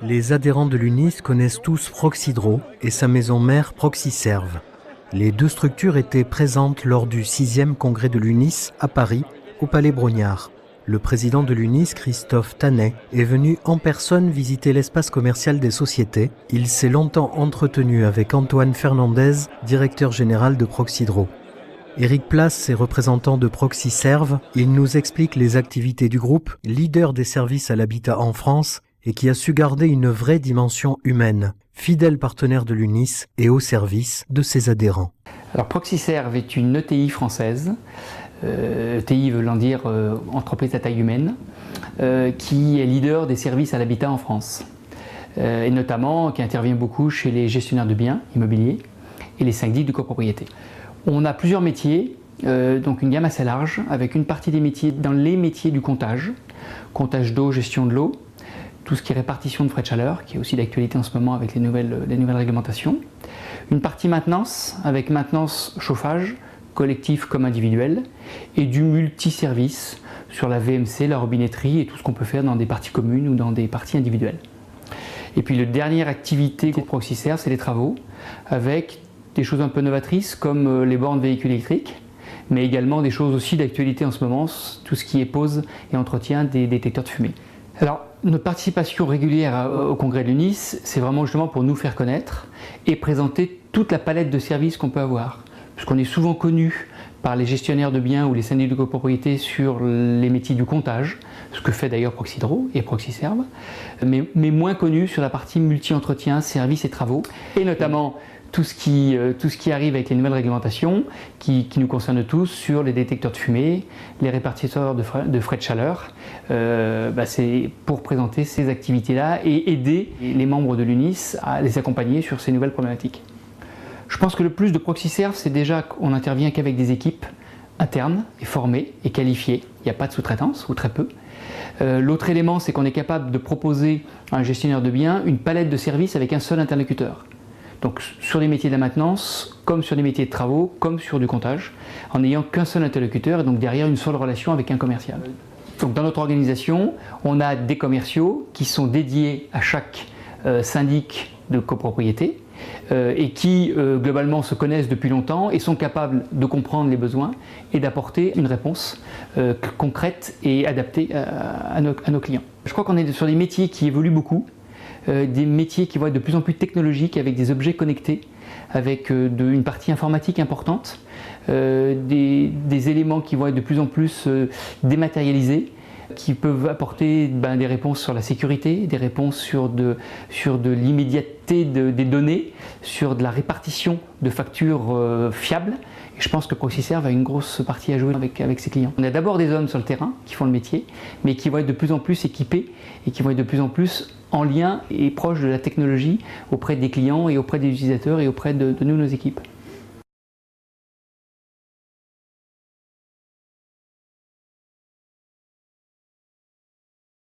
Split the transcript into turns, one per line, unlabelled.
Les adhérents de l'UNIS connaissent tous Proxydro et sa maison mère Proxiserve. Les deux structures étaient présentes lors du 6e congrès de l'UNIS à Paris, au Palais Brongniart. Le président de l'UNIS, Christophe Tanet, est venu en personne visiter l'espace commercial des sociétés. Il s'est longtemps entretenu avec Antoine Fernandez, directeur général de Proxydro. Éric Place est représentant de Proxiserve. Il nous explique les activités du groupe, leader des services à l'habitat en France et qui a su garder une vraie dimension humaine, fidèle partenaire de l'UNIS et au service de ses adhérents.
Alors Proxiserve est une ETI française, ETI voulant dire entreprise à taille humaine, qui est leader des services à l'habitat en France, et notamment qui intervient beaucoup chez les gestionnaires de biens immobiliers et les syndics de copropriété. On a plusieurs métiers, donc une gamme assez large, avec une partie des métiers dans les métiers du comptage d'eau, gestion de l'eau, tout ce qui est répartition de frais de chaleur, qui est aussi d'actualité en ce moment avec les nouvelles réglementations. Une partie maintenance, avec maintenance chauffage, collectif comme individuel, et du multiservice sur la VMC, la robinetterie et tout ce qu'on peut faire dans des parties communes ou dans des parties individuelles. Et puis la dernière activité de Proxiserve, c'est les travaux, avec des choses un peu novatrices comme les bornes véhicules électriques, mais également des choses aussi d'actualité en ce moment, tout ce qui est pose et entretien des détecteurs de fumée. Alors, notre participation régulière au congrès de l'UNIS, c'est vraiment justement pour nous faire connaître et présenter toute la palette de services qu'on peut avoir. Puisqu'on est souvent connu par les gestionnaires de biens ou les syndics de copropriété sur les métiers du comptage, ce que fait d'ailleurs Proxydro et Proxiserve, mais moins connu sur la partie multi-entretien, services et travaux, et notamment tout ce qui arrive avec les nouvelles réglementations qui nous concernent tous sur les détecteurs de fumée, les répartiteurs de frais de chaleur. C'est pour présenter ces activités-là et aider les membres de l'UNIS à les accompagner sur ces nouvelles problématiques. Je pense que le plus de Proxiserve, c'est déjà qu'on n'intervient qu'avec des équipes internes et formées et qualifiées. Il n'y a pas de sous-traitance ou très peu. L'autre élément, c'est qu'on est capable de proposer à un gestionnaire de biens une palette de services avec un seul interlocuteur. Donc sur les métiers de la maintenance, comme sur les métiers de travaux, comme sur du comptage, en n'ayant qu'un seul interlocuteur et donc derrière une seule relation avec un commercial. Donc dans notre organisation, on a des commerciaux qui sont dédiés à chaque syndic de copropriété et qui globalement se connaissent depuis longtemps et sont capables de comprendre les besoins et d'apporter une réponse concrète et adaptée à nos clients. Je crois qu'on est sur des métiers qui évoluent beaucoup. Des métiers qui vont être de plus en plus technologiques avec des objets connectés, avec une partie informatique importante, des éléments qui vont être de plus en plus dématérialisés, qui peuvent apporter des réponses sur la sécurité, des réponses sur de l'immédiateté des données, sur de la répartition de factures fiables. Et je pense que Proxiserve a une grosse partie à jouer avec ses clients. On a d'abord des hommes sur le terrain qui font le métier, mais qui vont être de plus en plus équipés et qui vont être de plus en plus en lien et proches de la technologie auprès des clients et auprès des utilisateurs et auprès de nous, nos équipes.